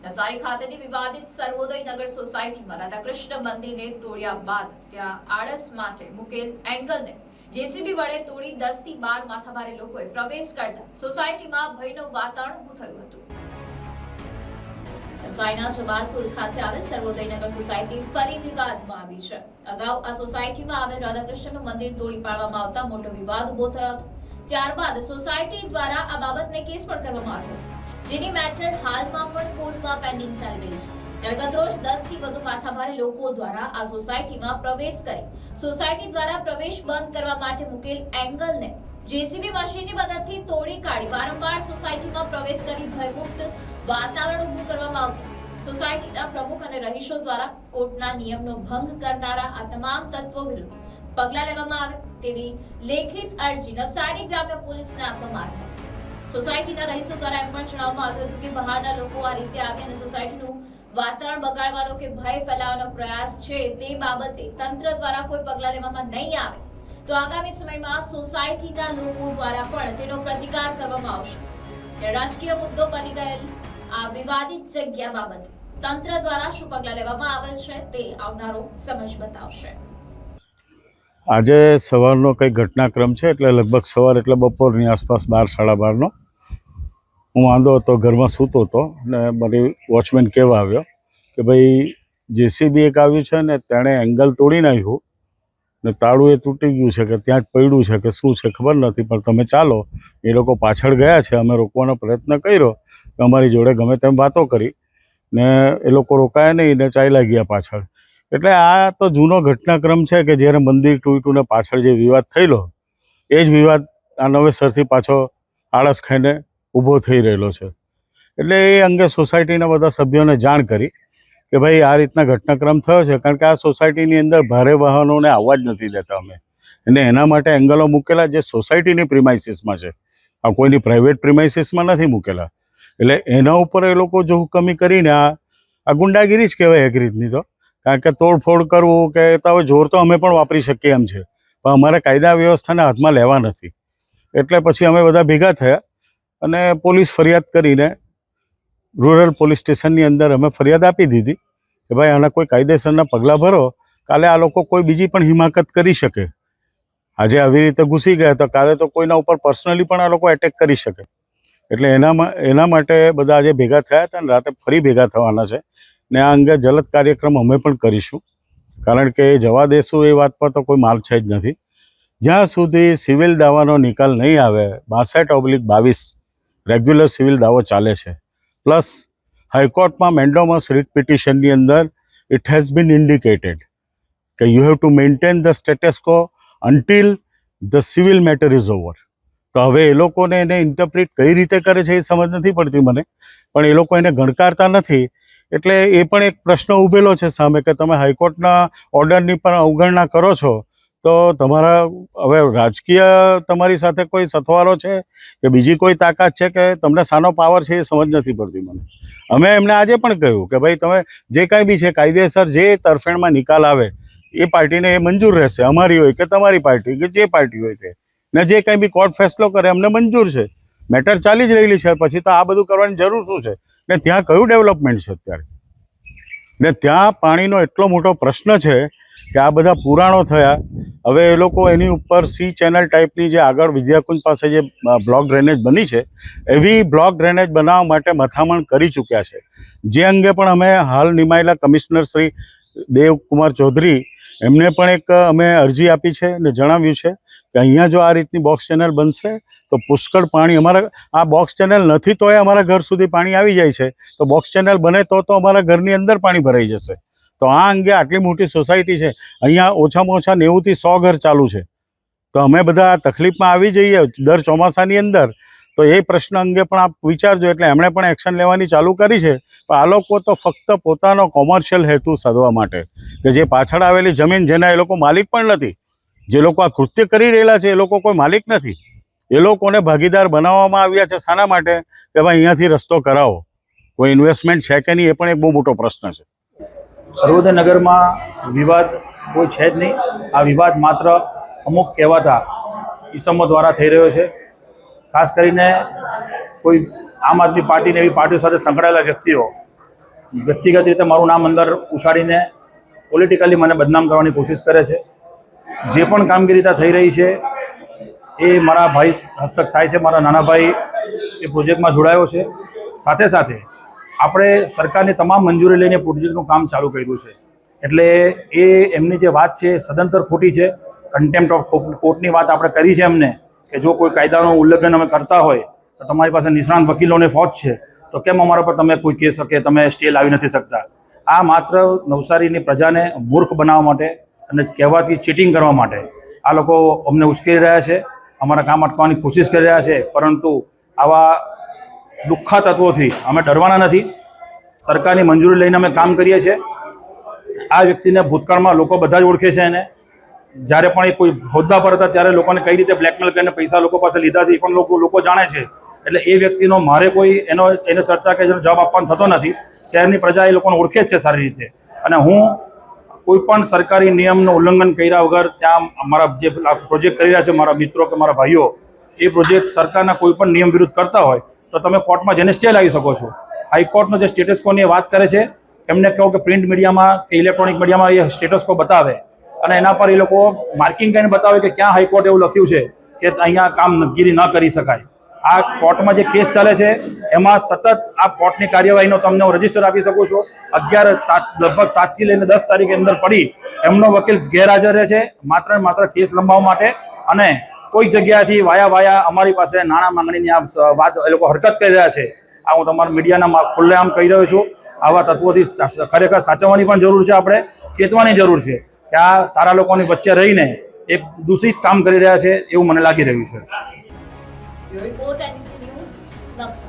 નવસારી ખાતેની વિવાદિત સર્વોદય નગર સોસાયટીમાં રાધાકૃષ્ણ મંદિરને તોડ્યા બાદ ત્યાં આડસ માટે મુકેલ એંગલને જેસીબી વડે તોડી 10 થી 12 માથાભારે લોકોએ પ્રવેશ કરતા સોસાયટીમાં ભયનું વાતાવરણ ઊભું થયું હતું। નવસારીના જમાલપુર ખાતે આવેલ સર્વોદય નગર સોસાયટી ફરી વિવાદમાં આવી છે। અગાઉ આ સોસાયટીમાં આવેલ રાધાકૃષ્ણનું મંદિર તોડી પાડવામાં આવતા મોટો વિવાદ ઊભો થયો હતો। ત્યારબાદ સોસાયટી દ્વારા આ બાબતને કેસ પણ કરવામાં આવ્યો હતો, જેની મેટર હાલમાં પણ કોર્ટમાં પેન્ડિંગ ચાલી રહી છે। ત્યારે ગતરોજ 10 થી વધુ માથાભારે લોકો દ્વારા આ સોસાયટીમાં પ્રવેશ કરી સોસાયટી દ્વારા પ્રવેશ બંધ કરવા માટે મુકેલ એંગલને જેસીબી મશીનની મદદથી તોડી કાઢી વારંવાર સોસાયટીમાં પ્રવેશ કરી ભયમુક્ત વાતાવરણ ઊભું કરવામાં આવતું સોસાયટીના પ્રમુખ અને રહીશો દ્વારા કોર્ટના નિયમનો ભંગ કરનારા આ તમામ તત્વો વિરુદ્ધ પગલાં લેવામાં આવે તેવી લેખિત અરજી નવસારી ગ્રામ્ય પોલીસને આપવામાં આવી હતી। સોસાયટીના રહીશો દ્વારા એમ પણ જણાવવામાં આવ્યું હતું કે બહારના લોકો આ રીતે આવી અને સોસાયટીનું વાતાવરણ બગાડવાનો કે ભય ફેલાવવાનો પ્રયાસ છે તે બાબતે તંત્ર દ્વારા કોઈ પગલાં લેવામાં નહીં આવે તો આગામી સમયમાં સોસાયટીના લોકો દ્વારા પણ તેનો પ્રતિકાર કરવામાં આવશે। રાજકીય મુદ્દો બની ગયેલ આ વિવાદિત જગ્યા બાબતે તંત્ર દ્વારા શું પગલાં લેવામાં આવે છે તે આવનારો સમય બતાવશે। આજે સવારનો કંઈ ઘટનાક્રમ છે, એટલે લગભગ સવાર એટલે બપોરની આસપાસ 12-12:30નો હું વાંધો હતો, ઘરમાં સૂતો હતો ને મારી વોચમેન કહેવા આવ્યો કે ભાઈ જેસીબી એક આવ્યું છે ને તેણે એંગલ તોડી નાખ્યું ને તાળું એ તૂટી ગયું છે કે ત્યાં જ પડ્યું છે કે શું છે ખબર નથી, પણ તમે ચાલો। એ લોકો પાછળ ગયા છે, અમે રોકવાનો પ્રયત્ન કર્યો, અમારી જોડે ગમે તેમ વાતો કરી ને એ લોકો રોકાયા નહીં ને ચાલ્યા ગયા પાછળ। એટલે આ તો જૂનો ઘટનાક્રમ છે કે જ્યારે મંદિર તૂટ્યું ને પાછળ જે વિવાદ થયેલો એ જ વિવાદ આ નવેસરથી પાછો આળસ ખાઈને ઊભો થઈ રહેલો છે। એટલે એ અંગે સોસાયટીના બધા સભ્યોને જાણ કરી કે ભાઈ આ રીતના ઘટનાક્રમ થયો છે, કારણ કે આ સોસાયટીની અંદર ભારે વાહનોને આવવા જ નથી દેતા અમે, અને એના માટે એંગલો મૂકેલા જે સોસાયટીની પ્રિમાઇસીસમાં છે, આ કોઈની પ્રાઇવેટ પ્રિમાઇસીસમાં નથી મૂકેલા। એટલે એના ઉપર એ લોકો જો હુકમી કરીને આ ગુંડાગીરી જ કહેવાય એક રીતની તો, કારણ કે તોડફોડ કરવું કે તો હવે જોર તો અમે પણ વાપરી શકીએ એમ છે, પણ અમારે કાયદા વ્યવસ્થાને હાથમાં લેવા નથી। એટલે પછી અમે બધા ભેગા થયા અને પોલીસ ફરિયાદ કરીને રૂરલ પોલીસ સ્ટેશનની અંદર અમે ફરિયાદ આપી દીધી કે ભાઈ આના કોઈ કાયદેસરના પગલાં ભરો, કાલે આ લોકો કોઈ બીજી પણ હિમાકત કરી શકે। આજે આવી રીતે ઘૂસી ગયા તો કાલે તો કોઈના ઉપર પર્સનલી પણ આ લોકો એટેક કરી શકે। એટલે એના માટે બધા આજે ભેગા થયા હતા અને રાતે ફરી ભેગા થવાના છે ને આ અંગે જલદ કાર્યક્રમ અમે પણ કરીશું, કારણ કે જવા દેશું એ વાત પર તો કોઈ માલ છે જ નથી। જ્યાં સુધી સિવિલ દાવાનો નિકાલ નહીં આવે, 62/22 રેગ્યુલર સિવિલ દાવો ચાલે છે, પ્લસ હાઈકોર્ટમાં મેન્ડોમસ રીટ પિટિશનની અંદર ઇટ હેઝ બીન ઇન્ડિકેટેડ કે you have to maintain the status quo until the civil matter is over. તો હવે એ લોકોને એને ઇન્ટરપ્રિટ કઈ રીતે કરે છે એ સમજ નથી પડતી મને, પણ એ લોકો એને ગણકારતા નથી। એટલે એ પણ એક પ્રશ્ન ઊભેલો છે સામે કે તમે હાઈકોર્ટના ઓર્ડરની પણ અવગણના કરો છો, તો તમારા હવે રાજકીય તમારી સાથે કોઈ સથવારો છે કે બીજી કોઈ તાકાત છે કે તમને શાનો પાવર છે એ સમજ નથી પડતી મને। અમે એમને આજે પણ કહ્યું કે ભાઈ તમે જે કાંઈ બી છે કાયદેસર જે તરફેણમાં નિકાલ આવે એ પાર્ટીને એ મંજૂર રહેશે, અમારી હોય કે તમારી પાર્ટી કે જે પાર્ટી હોય તે, ને જે કંઈ બી કોર્ટ ફેસલો કરે અમને મંજૂર છે। મેટર ચાલી જ રહેલી છે, પછી તો આ બધું કરવાની જરૂર શું છે? ને ત્યાં કયું ડેવલપમેન્ટ છે અત્યારે? ને ત્યાં પાણીનો એટલો મોટો પ્રશ્ન છે કે આ બધા પુરાણો થયા, હવે એ લોકો એની ઉપર સી ચેનલ ટાઈપની જે આગળ વિદ્યાકુંજ પાસે જે બ્લોક ડ્રેનેજ બની છે એવી બ્લોક ડ્રેનેજ બનાવવા માટે મથામણ કરી ચૂક્યા છે, જે અંગે પણ અમે હાલ નિમાયેલા કમિશનર શ્રી દેવકુમાર ચૌધરી એમને પણ એક અમે અરજી આપી છે ને જણાવ્યું છે કે અહીંયા જો આ રીતની બોક્સ ચેનલ બનશે તો પુષ્કળ પાણી અમારા આ બોક્સ ચેનલ નથી તો એ અમારા ઘર સુધી પાણી આવી જાય છે, તો બોક્સ ચેનલ બને તો અમારા ઘરની અંદર પાણી ભરાઈ જશે। તો આ અંગે આટલી મોટી સોસાયટી છે, અહીંયા ઓછામાં ઓછા 90 થી 100 ઘર ચાલુ છે, તો અમે બધા તકલીફમાં આવી જઈએ દર ચોમાસાની અંદર, તો એ પ્રશ્ન અંગે પણ આપ વિચારજો। એટલે એમણે પણ એક્શન લેવાની ચાલુ કરી છે, પણ આ લોકો તો ફક્ત પોતાનો કોમર્શિયલ હેતુ સાધવા માટે કે જે પાછળ આવેલી જમીન જેના એ લોકો માલિક પણ નથી, જે લોકો આ કૃત્ય કરી રહેલા છે એ લોકો કોઈ માલિક નથી, એ લોકોને ભાગીદાર બનાવવામાં આવ્યા છે। શાના માટે? કે ભાઈ અહીંયાથી રસ્તો કરાવો, કોઈ ઇન્વેસ્ટમેન્ટ છે કે નહીં એ પણ એક બહુ મોટો પ્રશ્ન છે। સર્વોદય નગરમાં વિવાદ કોઈ છે જ નહીં। આ વિવાદ માત્ર અમુક કહેવાતા ઈસમો દ્વારા થઈ રહ્યો છે। ખાસ કરીને કોઈ આમ આદમી પાર્ટીને એવી પાર્ટીઓ સાથે સંકળાયેલા વ્યક્તિઓ વ્યક્તિગત રીતે મારું નામ અંદર ઉછાળીને પોલિટિકલી મને બદનામ કરવાની કોશિશ કરે છે. જે પણ કામગીરી ત્યાં થઈ રહી છે એ મારા ભાઈ હસ્તક થાય છે. મારા નાના ભાઈ એ પ્રોજેક્ટમાં જોડાયો છે. સાથે સાથે આપણે સરકારની તમામ મંજૂરી લઈને પ્રોજેક્ટનું કામ ચાલુ કર્યું છે. એટલે એ એમની જે વાત છે સદંતર ખોટી છે. કન્ટેમ્પ્ટ ઓફ કોર્ટની વાત આપણે કરી છે એમને કે જો કોઈ કાયદાનું ઉલ્લંઘન અમે કરતા હોય તો તમારી પાસે નિષ્ણાંત વકીલોની ફોજ છે, તો કેમ અમારા પર તમે કોઈ કેસ કે તમે સ્ટે લાવી નથી શકતા? આ માત્ર નવસારીની પ્રજાને મૂર્ખ બનાવવા માટે અને કહેવાથી ચીટિંગ કરવા માટે આ લોકો અમને ઉશ્કેરી રહ્યા છે, અમારા કામ અટકાવવાની કોશિશ કરી રહ્યા છે. પરંતુ આવા લુખ્ખા તત્વોથી અમે ડરવાના નથી. સરકારની મંજૂરી લઈને અમે કામ કરીએ છીએ. આ વ્યક્તિને ભૂતકાળમાં લોકો બધા જ ઓળખે છે. એને જ્યારે પણ એ કોઈ હોદ્દા પર હતા ત્યારે લોકોને કઈ રીતે બ્લેકમેલ કરીને પૈસા લોકો પાસે લીધા છે એ પણ લોકો જાણે છે. એટલે એ વ્યક્તિનો મારે કોઈ એને ચર્ચા કે એનો જવાબ આપવાનો થતો નથી. શહેરની પ્રજા એ લોકોને ઓળખે જ છે સારી રીતે. અને હું કોઈ પણ સરકારી નિયમનું ઉલ્લંઘન કર્યા વગર ત્યાં અમારા જે પ્રોજેક્ટ કરી રહ્યા છે મારા મિત્રો કે મારા ભાઈઓ, એ પ્રોજેક્ટ સરકારના કોઈ પણ નિયમ વિરુદ્ધ કરતા હોય તો તમે કોર્ટમાં જઈને સ્ટે લાવી શકો છો. હાઈકોર્ટનો જે સ્ટેટસ કોની વાત કરે છે એમને કહો કે પ્રિન્ટ મીડિયામાં કે ઇલેક્ટ્રોનિક મીડિયામાં એ સ્ટેટસ કો બતાવે અને એના પર એ લોકો માર્કિંગ કરીને બતાવે કે ક્યાં હાઈકોર્ટ એવું લખ્યું છે કે અહીંયા કામગીરી ન કરી શકાય. આ કોર્ટમાં જે કેસ ચાલે છે એમાં સતત આ કોર્ટની કાર્યવાહીનો તમને હું રજીસ્ટર આપી શકું છું. લગભગ 7 થી લઈને 10 તારીખે અંદર પડી એમનો વકીલ ગેરહાજર રહે છે માત્ર ને માત્ર કેસ લંબાવવા માટે. અને કોઈ જગ્યાથી વાયા અમારી પાસે નાણાં માંગણીની આ વાત એ લોકો હરકત કરી રહ્યા છે. આ હું તમારા મીડિયાના ખુલ્લેઆમ કહી રહ્યો છું. આવા તત્વોથી ખરેખર સાચવવાની પણ જરૂર છે. આપણે ચેતવાની જરૂર છે કે આ સારા લોકોની વચ્ચે રહીને એક દૂષિત કામ કરી રહ્યા છે એવું મને લાગી રહ્યું છે. Report NBC news, Navsari.